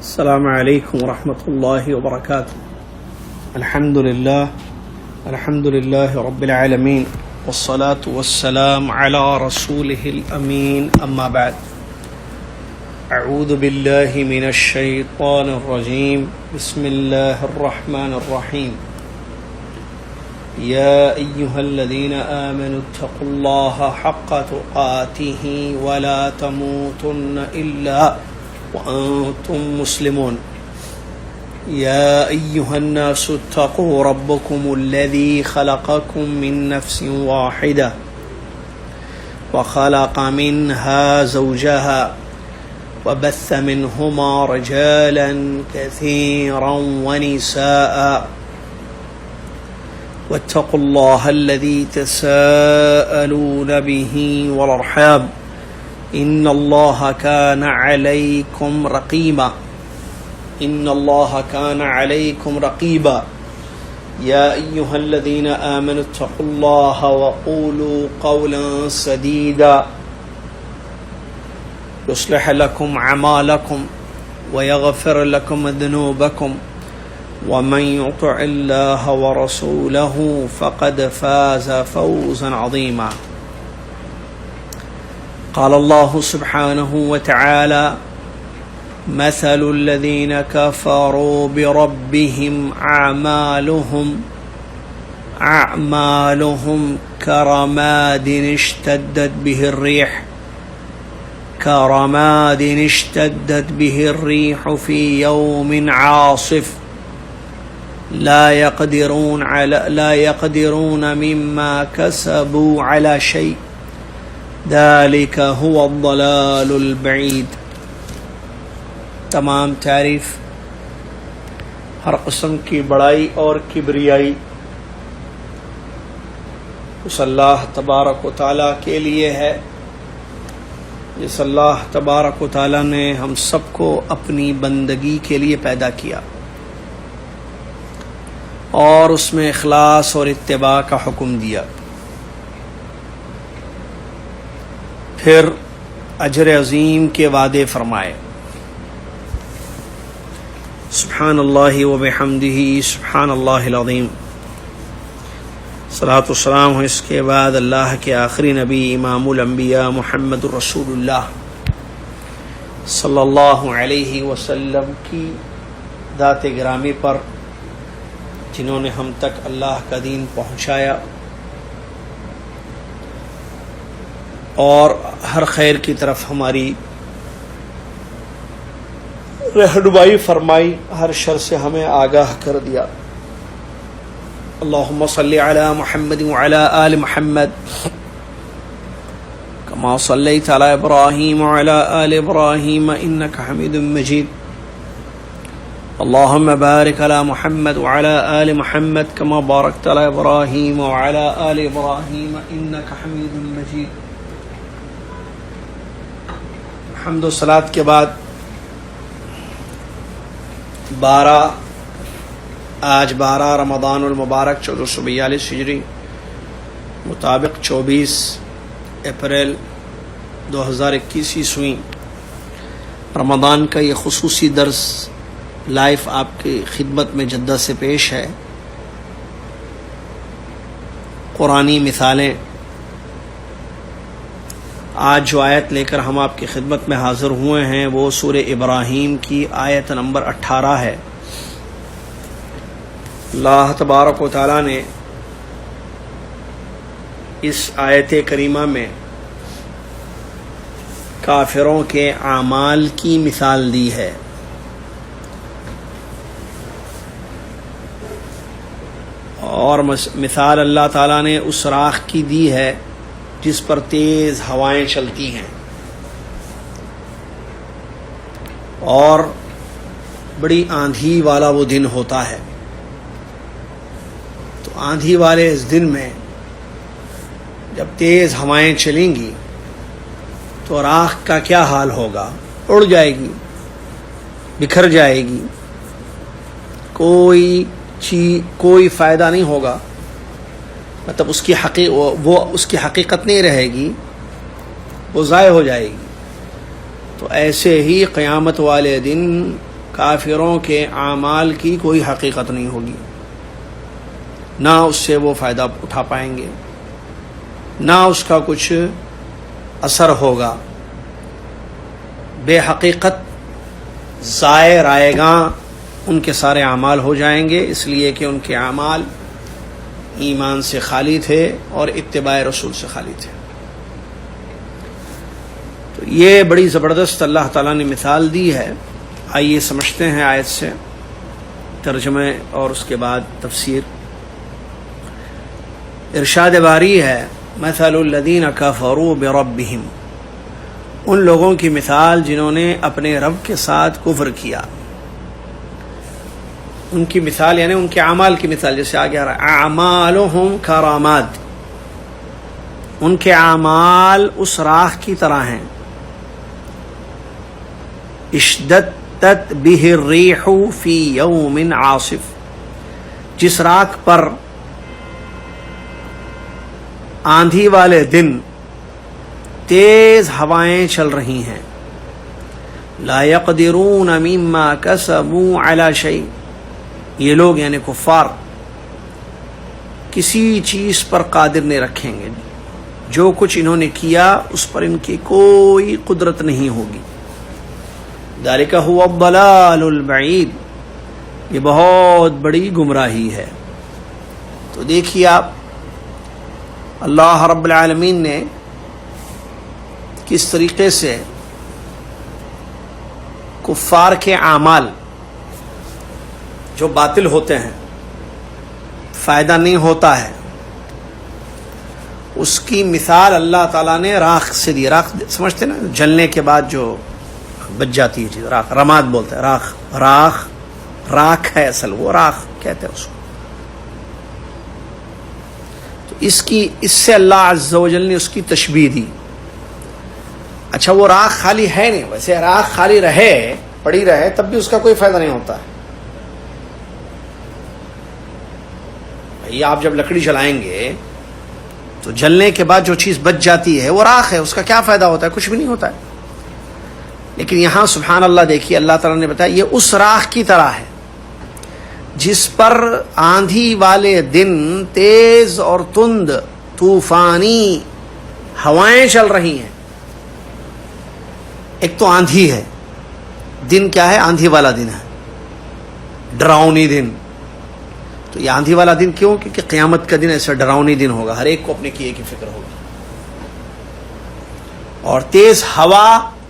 السلام علیکم ورحمۃ اللہ وبرکاتہ۔ الحمد للہ رب العالمین والصلاة والسلام علی رسولہ الامین، اما بعد۔ اعوذ باللہ من الشیطان الرجیم، بسم اللہ الرحمن الرحیم۔ یا ایہا الذین آمنوا اتقوا اللہ حق تقاتہ ولا تموتن الا وأنتم مسلمون۔ يا أيها الناس اتقوا ربكم الذي خلقكم من نفس واحدة وخلق منها زوجها وبث منهما رجالا كثيرا ونساء واتقوا الله الذي تساءلون به والأرحام ان اللہ کان علیکم رقیبا یا ایہا الذین آمنوا اتقوا اللہ وقولوا قولا سدیدا یصلح لکم اعمالکم ویغفر لکم ذنوبکم ومن یطع اللہ ورسولہ فقد فاز فوزا عظیما۔ قال الله سبحانه وتعالى مثل الذين كفروا بربهم أعمالهم كرماد اشتدت به الريح في يوم عاصف لا يقدرون مما كسبوا على شيء ذلك هو الضلال البعید۔ تمام تعریف، ہر قسم کی بڑائی اور کبریائی اس اللہ تبارک و تعالیٰ کے لیے ہے، جس اللہ تبارک و تعالیٰ نے ہم سب کو اپنی بندگی کے لیے پیدا کیا اور اس میں اخلاص اور اتباع کا حکم دیا، پھر اجر عظیم کے وعدے فرمائے۔ سبحان اللہ وبحمدہ سبحان اللہ العظیم۔ صلاۃ والسلام اس کے بعد اللہ کے آخری نبی امام الانبیاء محمد رسول اللہ صلی اللہ علیہ وسلم کی ذات گرامی پر، جنہوں نے ہم تک اللہ کا دین پہنچایا اور ہر خیر کی طرف ہماری رہنمائی فرمائی، ہر شر سے ہمیں آگاہ کر دیا۔ اللہم صلی علی محمد وعلی آل محمد کما صلیت علی ابراہیم وعلی آل ابراہیم انک حمید مجید۔ اللہم بارک علی محمد وعلی آل محمد کما بارکت علی ابراہیم وعلی آل ابراہیم انک حمید مجید۔ حمد و صلات کے بعد آج 12 رمضان المبارک 1442 ہجری مطابق 24 اپریل 2021 عیسوی رمضان کا یہ خصوصی درس لائف آپ کی خدمت میں جدہ سے پیش ہے۔ قرآنی مثالیں۔ آج جو آیت لے کر ہم آپ کی خدمت میں حاضر ہوئے ہیں وہ سورہ ابراہیم کی آیت نمبر 18 ہے۔ اللہ تبارک و تعالیٰ نے اس آیت کریمہ میں کافروں کے اعمال کی مثال دی ہے، اور مثال اللہ تعالیٰ نے اس راخ کی دی ہے جس پر تیز ہوائیں چلتی ہیں اور بڑی آندھی والا وہ دن ہوتا ہے۔ تو آندھی والے اس دن میں جب تیز ہوائیں چلیں گی تو راخ کا کیا حال ہوگا؟ اڑ جائے گی، بکھر جائے گی، کوئی فائدہ نہیں ہوگا، مطلب اس کی حقیقت نہیں رہے گی، وہ ضائع ہو جائے گی۔ تو ایسے ہی قیامت والے دن کافروں کے اعمال کی کوئی حقیقت نہیں ہوگی، نہ اس سے وہ فائدہ اٹھا پائیں گے، نہ اس کا کچھ اثر ہوگا، بے حقیقت ضائع رائے گاں ان کے سارے اعمال ہو جائیں گے، اس لیے کہ ان کے اعمال ایمان سے خالی تھے اور اتباع رسول سے خالی تھے۔ تو یہ بڑی زبردست اللہ تعالیٰ نے مثال دی ہے۔ آئیے سمجھتے ہیں آیت سے ترجمے اور اس کے بعد تفسیر۔ ارشاد باری ہے مثل الذین کفروا بربہم، ان لوگوں کی مثال جنہوں نے اپنے رب کے ساتھ کفر کیا، ان کی مثال یعنی ان کے اعمال کی مثال، جیسے آگے آ رہا ہے اعمالہم کرامات، ان کے اعمال اس راخ کی طرح ہیں، اشتدت بہ الریح فی یوم عاصف، جس راخ پر آندھی والے دن تیز ہوائیں چل رہی ہیں، لا یقدرون مما کسبوا علی شیء، یہ لوگ یعنی کفار کسی چیز پر قادر نہیں رکھیں گے، جو کچھ انہوں نے کیا اس پر ان کی کوئی قدرت نہیں ہوگی۔ ذالک هو الضلال البعید، یہ بہت بڑی گمراہی ہے۔ تو دیکھیے آپ اللہ رب العالمین نے کس طریقے سے کفار کے اعمال جو باطل ہوتے ہیں، فائدہ نہیں ہوتا ہے، اس کی مثال اللہ تعالیٰ نے راخ سے دی۔ راخ سمجھتے نا، جلنے کے بعد جو بچ جاتی ہے چیز، راخ، رماد بولتے ہیں، راخ ہے اصل، وہ راخ کہتے ہیں اس کو۔ تو اس سے اللہ عز و جل نے اس کی تشبیہ دی۔ اچھا وہ راخ خالی ہے نہیں، ویسے راخ خالی رہے، پڑی رہے، تب بھی اس کا کوئی فائدہ نہیں ہوتا ہے۔ بھائی آپ جب لکڑی جلائیں گے تو جلنے کے بعد جو چیز بچ جاتی ہے وہ راخ ہے، اس کا کیا فائدہ ہوتا ہے؟ کچھ بھی نہیں ہوتا ہے۔ لیکن یہاں سبحان اللہ دیکھیے اللہ تعالیٰ نے بتایا یہ اس راخ کی طرح ہے جس پر آندھی والے دن تیز اور تند طوفانی ہوائیں چل رہی ہیں۔ ایک تو آندھی ہے، دن کیا ہے؟ آندھی والا دن ہے، ڈراؤنی دن۔ تو یہ آندھی والا دن کیوں؟ کیونکہ قیامت کا دن ایسا ڈراؤنی دن ہوگا، ہر ایک کو اپنے کیے کی فکر ہوگی، اور تیز ہوا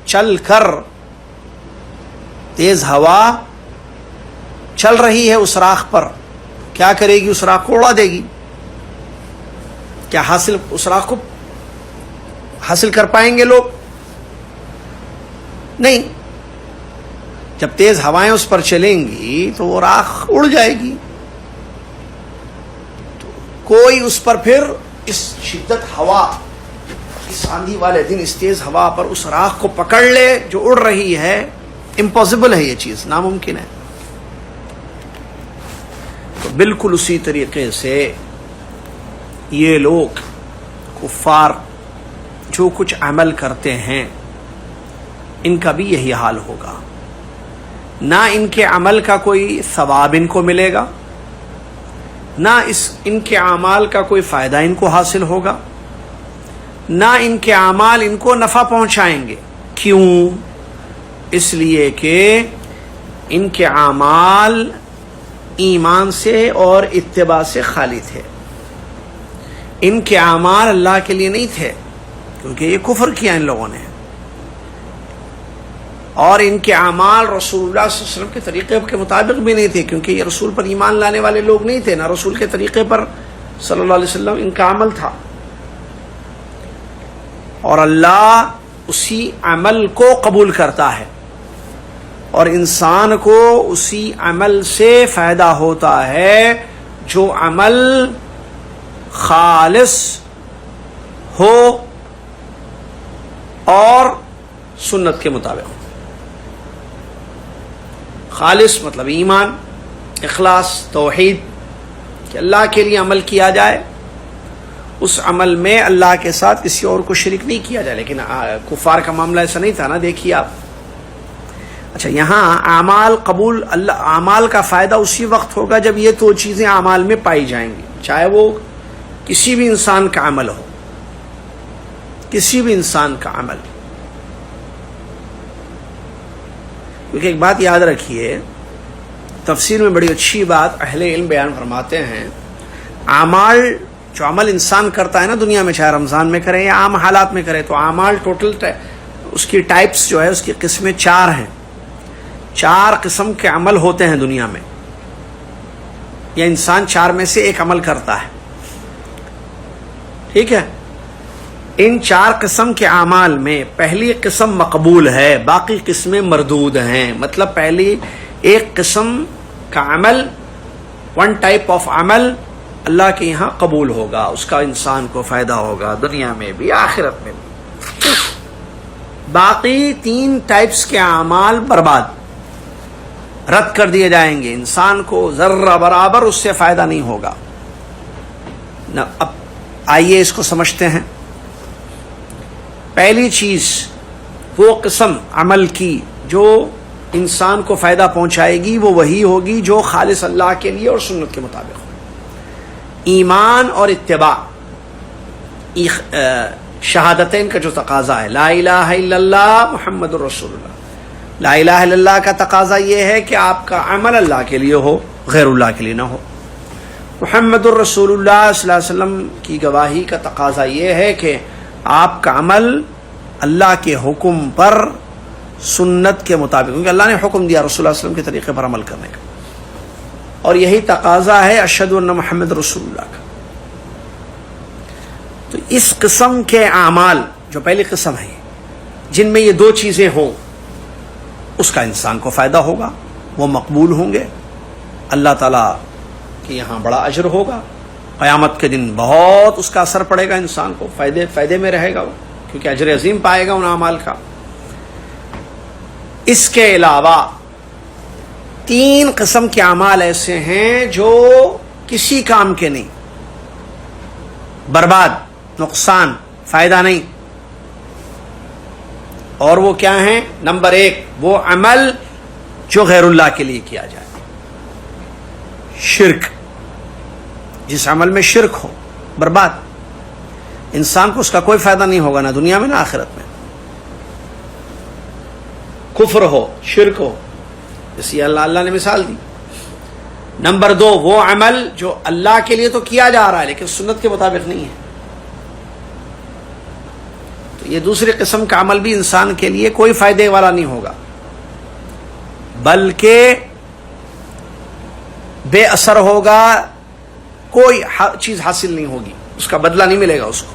چل کر، تیز ہوا چل رہی ہے اس راخ پر، کیا کرے گی؟ اس راخ کو اڑا دے گی۔ کیا اس راخ کو حاصل کر پائیں گے لوگ؟ نہیں۔ جب تیز ہوائیں اس پر چلیں گی تو وہ راخ اڑ جائے گی، تو کوئی اس پر پھر اس شدت ہوا، اس آندھی والے دن اس تیز ہوا پر اس راخ کو پکڑ لے جو اڑ رہی ہے، امپاسبل ہے، یہ چیز ناممکن ہے۔ تو بالکل اسی طریقے سے یہ لوگ کفار جو کچھ عمل کرتے ہیں ان کا بھی یہی حال ہوگا، نہ ان کے عمل کا کوئی ثواب ان کو ملے گا، نہ ان کے اعمال کا کوئی فائدہ ان کو حاصل ہوگا، نہ ان کے اعمال ان کو نفع پہنچائیں گے۔ کیوں؟ اس لیے کہ ان کے اعمال ایمان سے اور اتباع سے خالی تھے، ان کے اعمال اللہ کے لیے نہیں تھے، کیونکہ یہ کفر کیا ان لوگوں نے، اور ان کے اعمال رسول اللہ صلی اللہ علیہ وسلم کے طریقے کے مطابق بھی نہیں تھے، کیونکہ یہ رسول پر ایمان لانے والے لوگ نہیں تھے، نہ رسول کے طریقے پر صلی اللہ علیہ وسلم ان کا عمل تھا۔ اور اللہ اسی عمل کو قبول کرتا ہے، اور انسان کو اسی عمل سے فائدہ ہوتا ہے جو عمل خالص ہو اور سنت کے مطابق ہو۔ خالص مطلب ایمان، اخلاص، توحید، کہ اللہ کے لیے عمل کیا جائے، اس عمل میں اللہ کے ساتھ کسی اور کو شریک نہیں کیا جائے۔ لیکن کفار کا معاملہ ایسا نہیں تھا نا، دیکھیے آپ اچھا، یہاں اعمال قبول، اللہ اعمال کا فائدہ اسی وقت ہوگا جب یہ دو چیزیں اعمال میں پائی جائیں گی، چاہے وہ کسی بھی انسان کا عمل ہو، کسی بھی انسان کا عمل. کیونکہ ایک بات یاد رکھیے، تفسیر میں بڑی اچھی بات اہل علم بیان فرماتے ہیں، اعمال جو عمل انسان کرتا ہے نا دنیا میں، چاہے رمضان میں کرے یا عام حالات میں کرے، تو اعمال ٹوٹل اس کی ٹائپس جو ہے، اس کی قسمیں 4 ہیں. 4 قسم کے عمل ہوتے ہیں دنیا میں، یا انسان 4 میں سے ایک عمل کرتا ہے. ٹھیک ہے، ان 4 قسم کے اعمال میں پہلی قسم مقبول ہے، باقی قسمیں مردود ہیں. مطلب پہلی ایک قسم کا عمل، ون ٹائپ آف عمل اللہ کے یہاں قبول ہوگا، اس کا انسان کو فائدہ ہوگا دنیا میں بھی آخرت میں بھی. باقی 3 ٹائپس کے اعمال برباد، رد کر دیے جائیں گے، انسان کو ذرہ برابر اس سے فائدہ نہیں ہوگا. اب آئیے اس کو سمجھتے ہیں. پہلی چیز، وہ قسم عمل کی جو انسان کو فائدہ پہنچائے گی، وہ وہی ہوگی جو خالص اللہ کے لیے اور سنت کے مطابق ہو. ایمان اور اتباع، شہادتین کا جو تقاضا ہے، لا الہ الا اللہ محمد الرسول اللہ. لا الہ الا اللہ کا تقاضا یہ ہے کہ آپ کا عمل اللہ کے لیے ہو، غیر اللہ کے لیے نہ ہو. محمد الرسول اللہ صلی اللہ علیہ وسلم کی گواہی کا تقاضا یہ ہے کہ آپ کا عمل اللہ کے حکم پر، سنت کے مطابق، کیونکہ اللہ نے حکم دیا رسول اللہ علیہ وسلم کے طریقے پر عمل کرنے کا، اور یہی تقاضا ہے اشہد ان محمد رسول اللہ کا. تو اس قسم کے اعمال جو پہلی قسم ہے، جن میں یہ 2 چیزیں ہوں، اس کا انسان کو فائدہ ہوگا، وہ مقبول ہوں گے، اللہ تعالیٰ کے یہاں بڑا اجر ہوگا، قیامت کے دن بہت اس کا اثر پڑے گا، انسان کو فائدے میں رہے گا وہ، کیونکہ اجر عظیم پائے گا ان اعمال کا. اس کے علاوہ 3 قسم کے اعمال ایسے ہیں جو کسی کام کے نہیں، برباد، نقصان، فائدہ نہیں. اور وہ کیا ہیں؟ نمبر 1، وہ عمل جو غیر اللہ کے لیے کیا جائے، شرک. جس عمل میں شرک ہو، برباد، انسان کو اس کا کوئی فائدہ نہیں ہوگا، نہ دنیا میں نہ آخرت میں. کفر ہو، شرک ہو، جیسے اللہ نے مثال دی. نمبر 2، وہ عمل جو اللہ کے لیے تو کیا جا رہا ہے لیکن سنت کے مطابق نہیں ہے. تو یہ دوسری قسم کا عمل بھی انسان کے لیے کوئی فائدے والا نہیں ہوگا، بلکہ بے اثر ہوگا، کوئی چیز حاصل نہیں ہوگی، اس کا بدلہ نہیں ملے گا اس کو.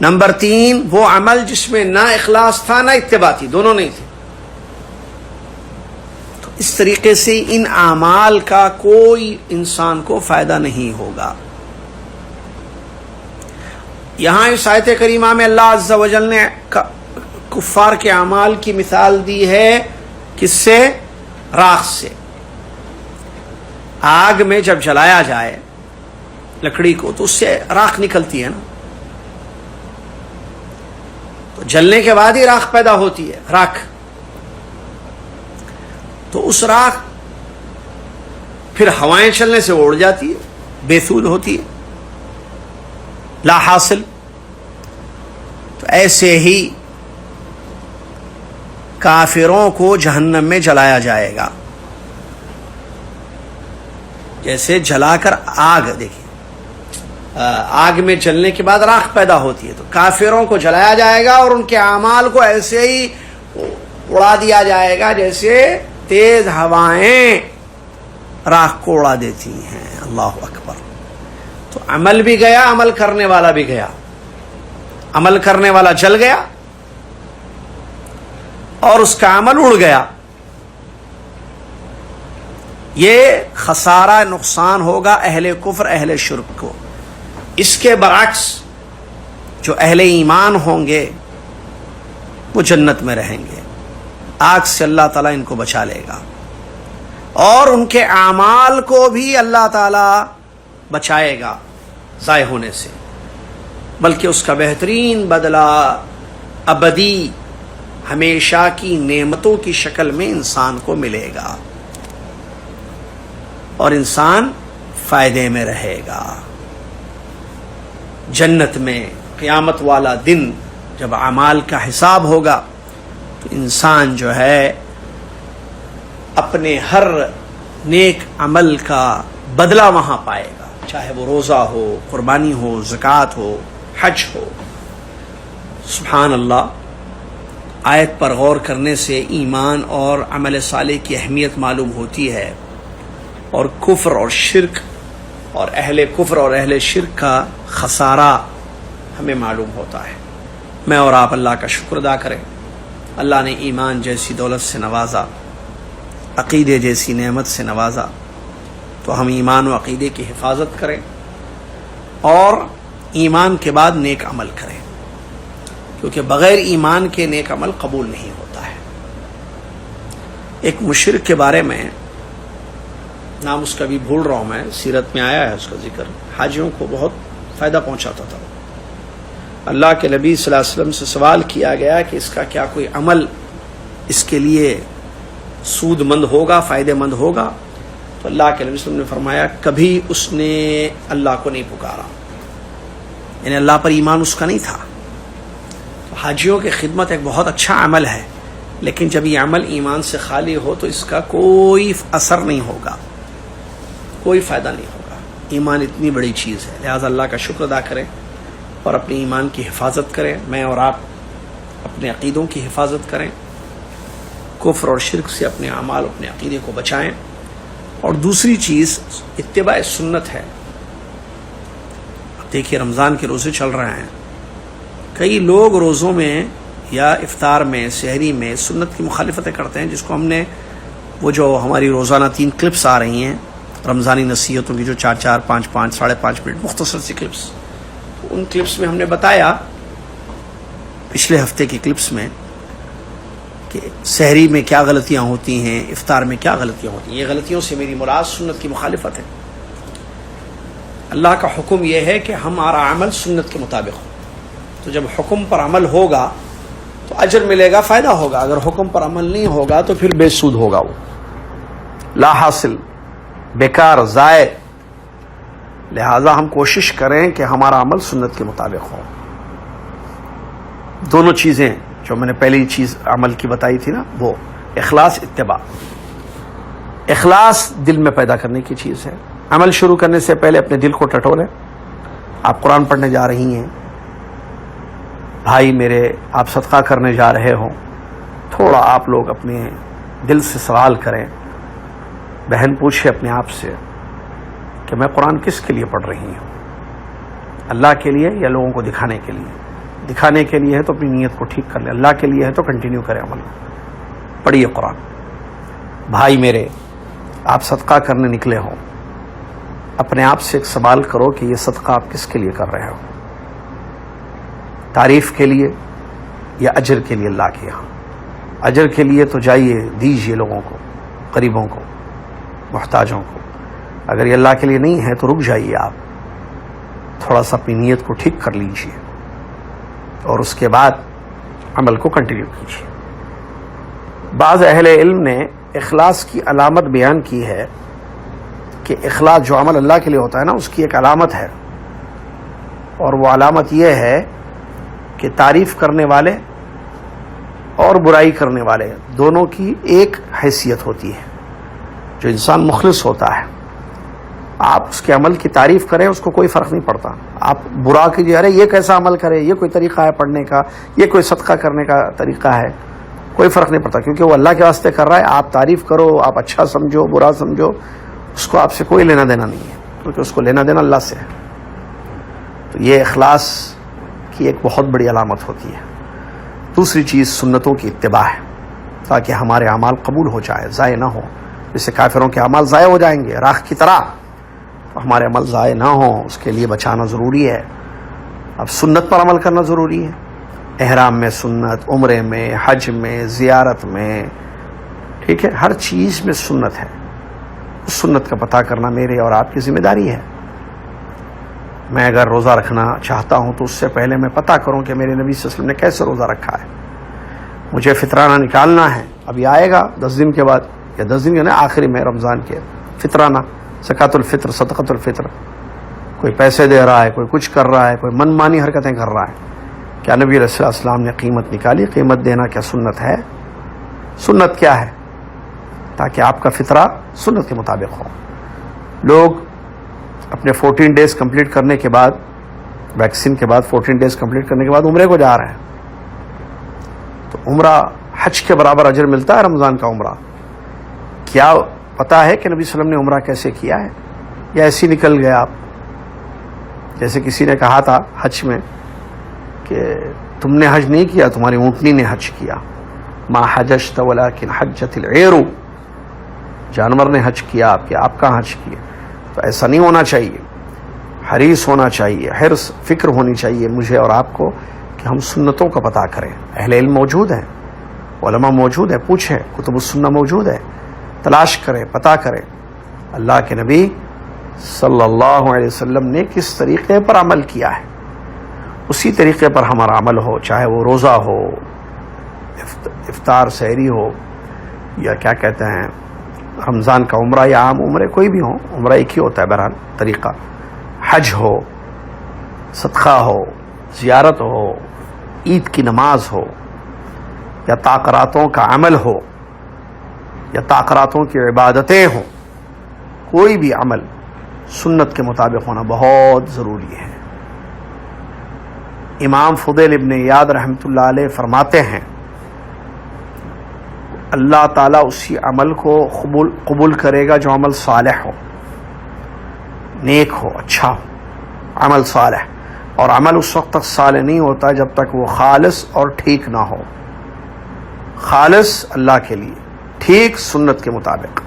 نمبر 3، وہ عمل جس میں نہ اخلاص تھا نہ اتباع تھی، دونوں نہیں تھے. تو اس طریقے سے ان اعمال کا کوئی انسان کو فائدہ نہیں ہوگا. یہاں اس آیت کریمہ میں اللہ عز و جل نے کفار کے اعمال کی مثال دی ہے، کس سے؟ راکھ سے. آگ میں جب جلایا جائے لکڑی کو تو اس سے راکھ نکلتی ہے نا، تو جلنے کے بعد ہی راکھ پیدا ہوتی ہے، راکھ. تو اس راکھ پھر ہوائیں چلنے سے اڑ جاتی ہے، بے سود ہوتی ہے، لا حاصل. تو ایسے ہی کافروں کو جہنم میں جلایا جائے گا، جیسے جلا کر آگ، دیکھیں آگ میں جلنے کے بعد راکھ پیدا ہوتی ہے، تو کافروں کو جلایا جائے گا اور ان کے اعمال کو ایسے ہی اڑا دیا جائے گا جیسے تیز ہوائیں راکھ کو اڑا دیتی ہیں. اللہ اکبر. تو عمل بھی گیا، عمل کرنے والا بھی گیا. عمل کرنے والا جل گیا اور اس کا عمل اڑ گیا. یہ خسارہ، نقصان ہوگا اہل کفر، اہل شرک کو. اس کے برعکس جو اہل ایمان ہوں گے وہ جنت میں رہیں گے، آگ سے اللہ تعالیٰ ان کو بچا لے گا، اور ان کے اعمال کو بھی اللہ تعالیٰ بچائے گا ضائع ہونے سے، بلکہ اس کا بہترین بدلہ ابدی ہمیشہ کی نعمتوں کی شکل میں انسان کو ملے گا اور انسان فائدے میں رہے گا. جنت میں قیامت والا دن جب اعمال کا حساب ہوگا تو انسان جو ہے اپنے ہر نیک عمل کا بدلہ وہاں پائے گا، چاہے وہ روزہ ہو، قربانی ہو، زکوٰۃ ہو، حج ہو. سبحان اللہ. آیت پر غور کرنے سے ایمان اور عمل صالح کی اہمیت معلوم ہوتی ہے، اور کفر اور شرک اور اہل کفر اور اہل شرک کا خسارہ ہمیں معلوم ہوتا ہے. میں اور آپ اللہ کا شکر ادا کریں. اللہ نے ایمان جیسی دولت سے نوازا، عقیدے جیسی نعمت سے نوازا، تو ہم ایمان و عقیدے کی حفاظت کریں اور ایمان کے بعد نیک عمل کریں، کیونکہ بغیر ایمان کے نیک عمل قبول نہیں ہوتا ہے. ایک مشرک کے بارے میں، نام اس کا بھی بھول رہا ہوں میں، سیرت میں آیا ہے اس کا ذکر، حاجیوں کو بہت فائدہ پہنچاتا تھا. اللہ کے نبی صلی اللہ علیہ وسلم سے سوال کیا گیا کہ اس کا کیا کوئی عمل اس کے لیے سود مند ہوگا، فائدہ مند ہوگا؟ تو اللہ کے نبی صلی اللہ علیہ وسلم نے فرمایا کبھی اس نے اللہ کو نہیں پکارا، یعنی اللہ پر ایمان اس کا نہیں تھا. تو حاجیوں کی خدمت ایک بہت اچھا عمل ہے، لیکن جب یہ عمل ایمان سے خالی ہو تو اس کا کوئی اثر نہیں ہوگا، کوئی فائدہ نہیں ہوگا. ایمان اتنی بڑی چیز ہے، لہٰذا اللہ کا شکر ادا کریں اور اپنے ایمان کی حفاظت کریں. میں اور آپ اپنے عقیدوں کی حفاظت کریں، کفر اور شرک سے اپنے اعمال، اپنے عقیدے کو بچائیں. اور دوسری چیز اتباع سنت ہے. دیکھیے رمضان کے روزے چل رہے ہیں، کئی لوگ روزوں میں یا افطار میں، سحری میں سنت کی مخالفتیں کرتے ہیں، جس کو ہم نے وہ جو ہماری روزانہ 3 کلپس آ رہی ہیں رمضانی نصیحتوں کی، جو 4 5 5.5 منٹ مختصر سی کلپس، ان کلپس میں ہم نے بتایا پچھلے ہفتے کی کلپس میں کہ سحری میں کیا غلطیاں ہوتی ہیں، افطار میں کیا غلطیاں ہوتی ہیں. یہ غلطیوں سے میری مراد سنت کی مخالفت ہے. اللہ کا حکم یہ ہے کہ ہمارا عمل سنت کے مطابق ہو. تو جب حکم پر عمل ہوگا تو اجر ملے گا، فائدہ ہوگا. اگر حکم پر عمل نہیں ہوگا تو پھر بے سود ہوگا، وہ لا حاصل، بیکار، ضائع. لہذا ہم کوشش کریں کہ ہمارا عمل سنت کے مطابق ہو. دونوں چیزیں جو میں نے پہلی چیز عمل کی بتائی تھی نا، وہ اخلاص، اتباع. اخلاص دل میں پیدا کرنے کی چیز ہے. عمل شروع کرنے سے پہلے اپنے دل کو ٹٹولیں. آپ قرآن پڑھنے جا رہی ہیں، بھائی میرے آپ صدقہ کرنے جا رہے ہوں، تھوڑا آپ لوگ اپنے دل سے سوال کریں. بہن پوچھے اپنے آپ سے کہ میں قرآن کس کے لیے پڑھ رہی ہوں، اللہ کے لیے یا لوگوں کو دکھانے کے لیے؟ دکھانے کے لیے ہے تو اپنی نیت کو ٹھیک کر لیں، اللہ کے لیے ہے تو کنٹینیو کریں عمل. پڑھیے قرآن. بھائی میرے آپ صدقہ کرنے نکلے ہوں، اپنے آپ سے ایک سوال کرو کہ یہ صدقہ آپ کس کے لیے کر رہے ہو، تعریف کے لیے یا اجر کے لیے؟ اللہ کے یہاں اجر کے لیے تو جائیے دیجیے لوگوں کو، غریبوں کو، محتاجوں کو. اگر یہ اللہ کے لیے نہیں ہے تو رک جائیے، آپ تھوڑا سا اپنی نیت کو ٹھیک کر لیجیے اور اس کے بعد عمل کو کنٹینیو کیجیے. بعض اہل علم نے اخلاص کی علامت بیان کی ہے کہ اخلاص جو عمل اللہ کے لیے ہوتا ہے نا، اس کی ایک علامت ہے، اور وہ علامت یہ ہے کہ تعریف کرنے والے اور برائی کرنے والے دونوں کی ایک حیثیت ہوتی ہے. جو انسان مخلص ہوتا ہے، آپ اس کے عمل کی تعریف کریں، اس کو کوئی فرق نہیں پڑتا. آپ برا کیجیے، ارے یہ کیسا عمل کرے، یہ کوئی طریقہ ہے پڑھنے کا، یہ کوئی صدقہ کرنے کا طریقہ ہے، کوئی فرق نہیں پڑتا، کیونکہ وہ اللہ کے واسطے کر رہا ہے. آپ تعریف کرو، آپ اچھا سمجھو، برا سمجھو، اس کو آپ سے کوئی لینا دینا نہیں ہے، کیونکہ اس کو لینا دینا اللہ سے ہے. تو یہ اخلاص کی ایک بہت بڑی علامت ہوتی ہے. دوسری چیز سنتوں کی اتباع ہے، تاکہ ہمارے اعمال قبول ہو جائے، ضائع نہ ہو. جیسے کافروں کے اعمال ضائع ہو جائیں گے راکھ کی طرح، تو ہمارے عمل ضائع نہ ہوں، اس کے لیے بچانا ضروری ہے. اب سنت پر عمل کرنا ضروری ہے. احرام میں سنت، عمرے میں، حج میں، زیارت میں، ٹھیک ہے، ہر چیز میں سنت ہے. اس سنت کا پتہ کرنا میرے اور آپ کی ذمہ داری ہے. میں اگر روزہ رکھنا چاہتا ہوں تو اس سے پہلے میں پتہ کروں کہ میرے نبی صلی اللہ علیہ وسلم نے کیسے روزہ رکھا ہے. مجھے فطرانہ نکالنا ہے، ابھی آئے گا 10 دن کے بعد، یا 10 دن کے نہیں، آخری میں رمضان کے فطرانہ، زکوٰۃ الفطر، صدقۃ الفطر. کوئی پیسے دے رہا ہے، کوئی کچھ کر رہا ہے، کوئی من مانی حرکتیں کر رہا ہے. کیا نبی علیہ السلام نے قیمت نکالی؟ قیمت دینا کیا سنت ہے؟ سنت کیا ہے؟ تاکہ آپ کا فطرہ سنت کے مطابق ہو. لوگ اپنے 14 ڈیز کمپلیٹ کرنے کے بعد، ویکسین کے بعد 14 ڈیز کمپلیٹ کرنے کے بعد عمرے کو جا رہے ہیں. تو عمرہ حج کے برابر اجر ملتا ہے رمضان کا عمرہ. کیا پتا ہے کہ نبی صلی اللہ علیہ وسلم نے عمرہ کیسے کیا ہے؟ یا ایسے ہی نکل گئے آپ؟ جیسے کسی نے کہا تھا حج میں کہ تم نے حج نہیں کیا، تمہاری اونٹنی نے حج کیا. ما حججت ولکن حجت العیر، جانور نے حج کیا، آپ کا حج کیا. تو ایسا نہیں ہونا چاہیے. حریص ہونا چاہیے، حرص، فکر ہونی چاہیے مجھے اور آپ کو کہ ہم سنتوں کا پتہ کریں. اہل علم موجود ہیں، علماء موجود ہیں، پوچھیں، کتب السنہ موجود ہے، تلاش کریں، پتہ کریں. اللہ کے نبی صلی اللہ علیہ وسلم نے کس طریقے پر عمل کیا ہے، اسی طریقے پر ہمارا عمل ہو، چاہے وہ روزہ ہو، افطار سحری ہو، یا کیا کہتے ہیں رمضان کا عمرہ، یا عام عمرے کوئی بھی ہو. عمرہ ایک ہی ہوتا ہے بہرحال طریقہ. حج ہو، صدقہ ہو، زیارت ہو، عید کی نماز ہو، یا تاقراتوں کا عمل ہو، یا تاقراتوں کی عبادتیں ہوں، کوئی بھی عمل سنت کے مطابق ہونا بہت ضروری ہے. امام فضیل ابن عیاض رحمۃ اللہ علیہ فرماتے ہیں اللہ تعالیٰ اسی عمل کو قبول کرے گا جو عمل صالح ہو، نیک ہو، اچھا ہو، عمل صالح. اور عمل اس وقت تک صالح نہیں ہوتا جب تک وہ خالص اور ٹھیک نہ ہو. خالص اللہ کے لیے، ٹھیک سنت کے مطابق.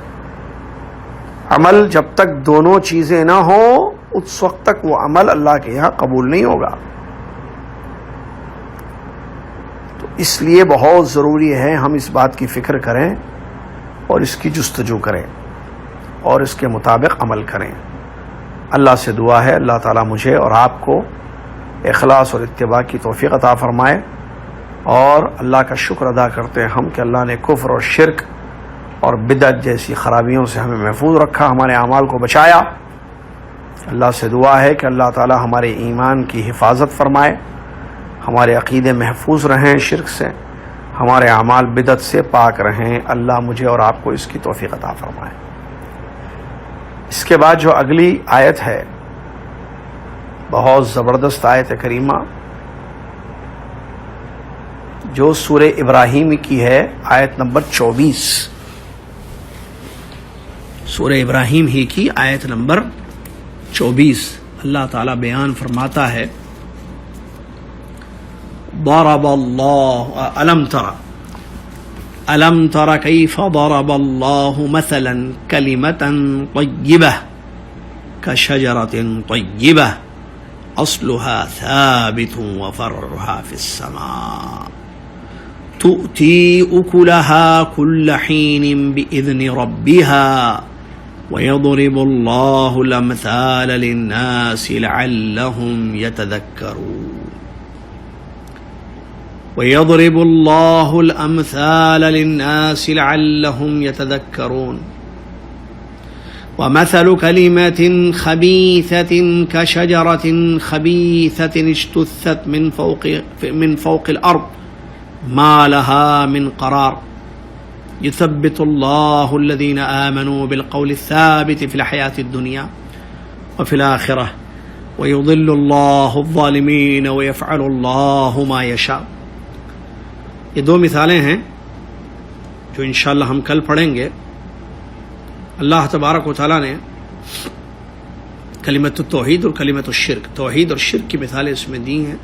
عمل جب تک دونوں چیزیں نہ ہوں اس وقت تک وہ عمل اللہ کے یہاں قبول نہیں ہوگا. تو اس لیے بہت ضروری ہے ہم اس بات کی فکر کریں اور اس کی جستجو کریں اور اس کے مطابق عمل کریں. اللہ سے دعا ہے اللہ تعالیٰ مجھے اور آپ کو اخلاص اور اتباع کی توفیق عطا فرمائے. اور اللہ کا شکر ادا کرتے ہیں ہم کہ اللہ نے کفر اور شرک اور بدعت جیسی خرابیوں سے ہمیں محفوظ رکھا، ہمارے اعمال کو بچایا. اللہ سے دعا ہے کہ اللہ تعالی ہمارے ایمان کی حفاظت فرمائے، ہمارے عقیدے محفوظ رہیں شرک سے، ہمارے اعمال بدعت سے پاک رہیں. اللہ مجھے اور آپ کو اس کی توفیق عطا فرمائے. اس کے بعد جو اگلی آیت ہے بہت زبردست آیت کریمہ جو سورہ ابراہیم کی ہے، آیت نمبر 24. سورہ ابراہیم ہی کی آیت نمبر 24. اللہ تعالیٰ بیان فرماتا ہے ضرب اللہ ألم تر كيف ضرب الله مثلا كلمة طيبة كشجرة طيبة أصلها ثابت وفرعها في السماء تؤتي أكلها كل حين بإذن ربها ويضرب الله الأمثال للناس لعلهم يتذكرون وَيَضْرِبُ اللَّهُ الْأَمْثَالَ لِلنَّاسِ لَعَلَّهُمْ يَتَذَكَّرُونَ وَمَثَلُ كَلِمَةٍ خَبِيثَةٍ كَشَجَرَةٍ خَبِيثَةٍ اجْتُثَّتْ مِنْ فَوْقِ الْأَرْضِ مَا لَهَا مِنْ قَرَارٍ يُثَبِّتُ اللَّهُ الَّذِينَ آمَنُوا بِالْقَوْلِ الثَّابِتِ فِي الْحَيَاةِ الدُّنْيَا وَفِي الْآخِرَةِ وَيُضِلُّ اللَّهُ الظَّالِمِينَ وَيَفْعَلُ اللَّهُ مَا يَشَاءُ. یہ دو مثالیں ہیں جو انشاءاللہ ہم کل پڑھیں گے. اللہ تبارک و تعالیٰ نے کلمۃ التوحید اور کلمۃ الشرک، توحید اور شرک کی مثالیں اس میں دی ہیں.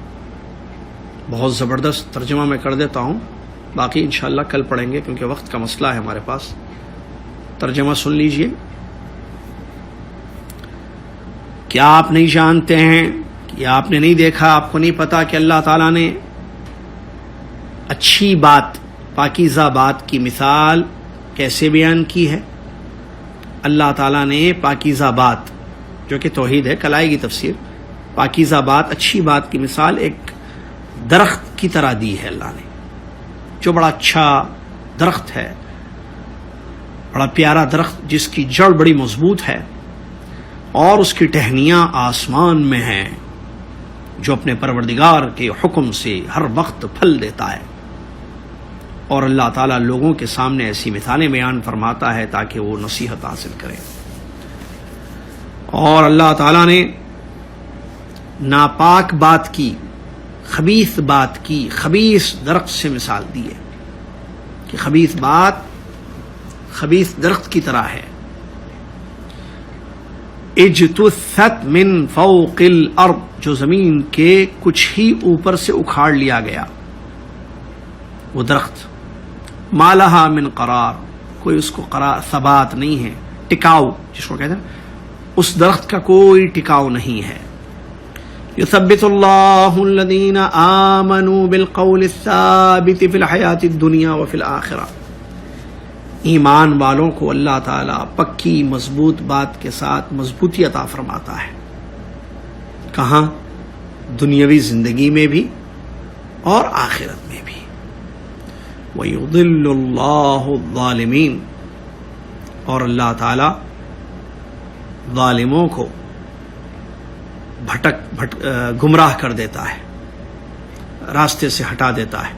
بہت زبردست ترجمہ میں کر دیتا ہوں، باقی انشاءاللہ کل پڑھیں گے کیونکہ وقت کا مسئلہ ہے ہمارے پاس. ترجمہ سن لیجئے. کیا آپ نہیں جانتے ہیں، یا آپ نے نہیں دیکھا، آپ کو نہیں پتا کہ اللہ تعالیٰ نے اچھی بات، پاکیزہ بات کی مثال کیسے بیان کی ہے؟ اللہ تعالیٰ نے پاکیزہ بات جو کہ توحید ہے، کل آئے گی تفسیر، پاکیزہ بات، اچھی بات کی مثال ایک درخت کی طرح دی ہے اللہ نے. جو بڑا اچھا درخت ہے، بڑا پیارا درخت جس کی جڑ بڑی مضبوط ہے اور اس کی ٹہنیاں آسمان میں ہیں، جو اپنے پروردگار کے حکم سے ہر وقت پھل دیتا ہے. اور اللہ تعالیٰ لوگوں کے سامنے ایسی مثالیں بیان فرماتا ہے تاکہ وہ نصیحت حاصل کریں. اور اللہ تعالیٰ نے ناپاک بات کی، خبیث بات کی، خبیث درخت سے مثال دی ہے کہ خبیث بات خبیث درخت کی طرح ہے. اجتثت من فوق الارض، جو زمین کے کچھ ہی اوپر سے اکھاڑ لیا گیا وہ درخت. ما لہا من قرار، کوئی اس کو قرار ثبات نہیں ہے، ٹکاؤ جس کو کہتے ہیں، اس درخت کا کوئی ٹکاؤ نہیں ہے. یثبت اللہ الذین آمنوا بالقول الثابت فی الحیاۃ الدنیا وفی الآخرہ. ایمان والوں کو اللہ تعالیٰ پکی مضبوط بات کے ساتھ مضبوطی عطا فرماتا ہے. کہاں؟ دنیاوی زندگی میں بھی اور آخرت میں بھی. وَيُضِلُّ اللَّهُ الظَّالِمِينَ، اور اللہ تعالیٰ ظالموں کو گمراہ کر دیتا ہے، راستے سے ہٹا دیتا ہے.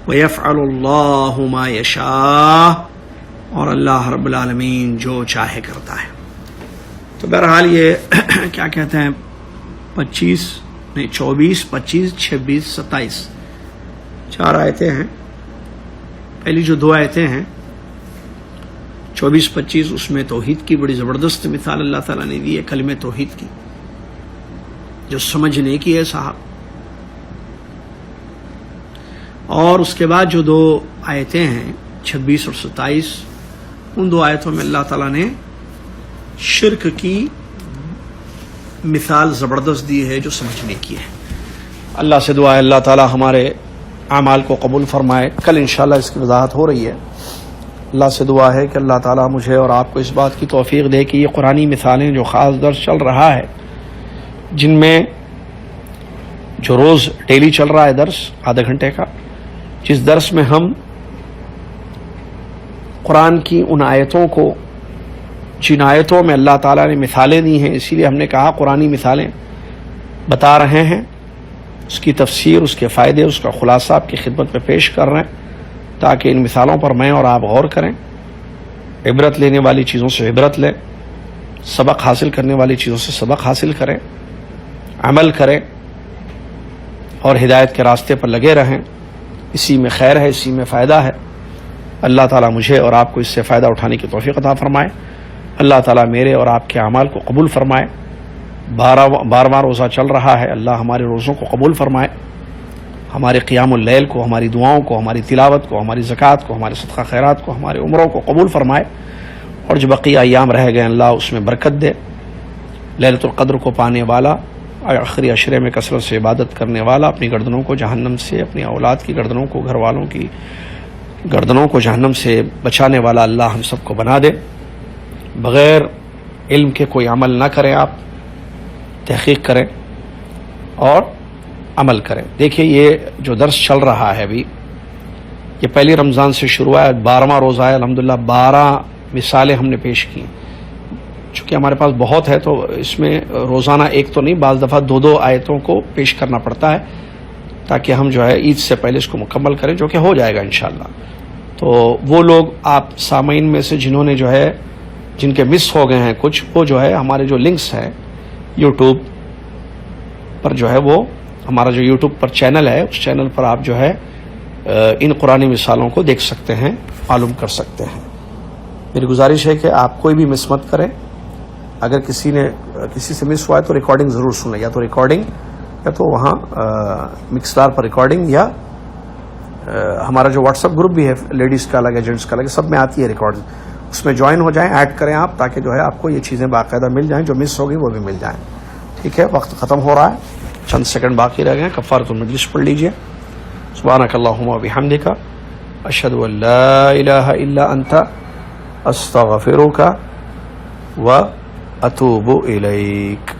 وَيَفْعَلُ اللَّهُ مَا يَشَاءُ، اور اللہ رب العالمین جو چاہے کرتا ہے. تو بہرحال یہ کیا کہتے ہیں 24، 25، 26، 27 4 آیتیں ہیں. پہلی جو 2 آیتیں ہیں 24، 25، اس میں توحید کی بڑی زبردست مثال اللہ تعالیٰ نے دی ہے، کلمہ توحید کی، جو سمجھنے کی ہے صاحب. اور اس کے بعد جو 2 آیتیں ہیں 26 اور 27، ان 2 آیتوں میں اللہ تعالیٰ نے شرک کی مثال زبردست دی ہے جو سمجھنے کی ہے. اللہ سے دعا ہے اللہ تعالیٰ ہمارے اعمال کو قبول فرمائے. کل انشاءاللہ اس کی وضاحت ہو رہی ہے. اللہ سے دعا ہے کہ اللہ تعالیٰ مجھے اور آپ کو اس بات کی توفیق دے کہ یہ قرآنی مثالیں جو خاص درس چل رہا ہے، جن میں جو روز ڈیلی چل رہا ہے درس آدھے گھنٹے کا، جس درس میں ہم قرآن کی ان آیتوں کو، جن آیتوں میں اللہ تعالیٰ نے مثالیں دی ہیں، اسی لیے ہم نے کہا قرآنی مثالیں بتا رہے ہیں، اس کی تفسیر، اس کے فائدے، اس کا خلاصہ آپ کی خدمت میں پیش کر رہے ہیں تاکہ ان مثالوں پر میں اور آپ غور کریں، عبرت لینے والی چیزوں سے عبرت لیں، سبق حاصل کرنے والی چیزوں سے سبق حاصل کریں، عمل کریں اور ہدایت کے راستے پر لگے رہیں. اسی میں خیر ہے، اسی میں فائدہ ہے. اللہ تعالیٰ مجھے اور آپ کو اس سے فائدہ اٹھانے کی توفیق عطا فرمائے. اللہ تعالیٰ میرے اور آپ کے اعمال کو قبول فرمائے. 12واں روزہ چل رہا ہے، اللہ ہمارے روزوں کو قبول فرمائے، ہمارے قیام اللیل کو، ہماری دعاؤں کو، ہماری تلاوت کو، ہماری زکوٰۃ کو، ہمارے صدقہ خیرات کو، ہمارے عمروں کو قبول فرمائے. اور جو بقیہ ایام رہ گئے اللہ اس میں برکت دے. لیلۃ القدر کو پانے والا، آخری عشرے میں کثرت سے عبادت کرنے والا، اپنی گردنوں کو جہنم سے، اپنی اولاد کی گردنوں کو، گھر والوں کی گردنوں کو جہنم سے بچانے والا اللہ ہم سب کو بنا دے. بغیر علم کے کوئی عمل نہ کریں، آپ تحقیق کریں اور عمل کریں. دیکھیے یہ جو درس چل رہا ہے ابھی، یہ پہلی رمضان سے شروع ہے، 12واں روزہ ہے. الحمدللہ 12 مثالیں ہم نے پیش کی. چونکہ ہمارے پاس بہت ہے تو اس میں روزانہ ایک تو نہیں، بعض دفعہ 2 آیتوں کو پیش کرنا پڑتا ہے تاکہ ہم جو ہے عید سے پہلے اس کو مکمل کریں، جو کہ ہو جائے گا انشاءاللہ. تو وہ لوگ آپ سامعین میں سے جنہوں نے جو ہے، جن کے مس ہو گئے ہیں کچھ، وہ جو ہے ہمارے جو لنکس ہیں یوٹیوب پر، جو ہے وہ ہمارا جو یوٹیوب پر چینل ہے، اس چینل پر آپ جو ہے ان قرآنی مثالوں کو دیکھ سکتے ہیں، معلوم کر سکتے ہیں. میری گزارش ہے کہ آپ کوئی بھی مس مت کریں. اگر کسی سے مس ہوا ہے تو ریکارڈنگ ضرور سنیں، یا تو ریکارڈنگ یا تو وہاں مکسلار پر ریکارڈنگ، یا ہمارا جو واٹس ایپ گروپ بھی ہے، لیڈیز کا الگ ہے، جینٹس کا الگ ہے، سب میں آتی ہے ریکارڈ. اس میں جوائن ہو جائیں، ایڈ کریں آپ، تاکہ جو ہے آپ کو یہ چیزیں باقاعدہ مل جائیں، جو مس ہوگی وہ بھی مل جائیں. ٹھیک ہے، وقت ختم ہو رہا ہے، چند سیکنڈ باقی رہ گئے. کفارۃ المجلس پڑھ لیجئے. سبحانک اللہم و بحمدک، اشہد ان لا الہ الا انت، استغفرک و اتوب الیک.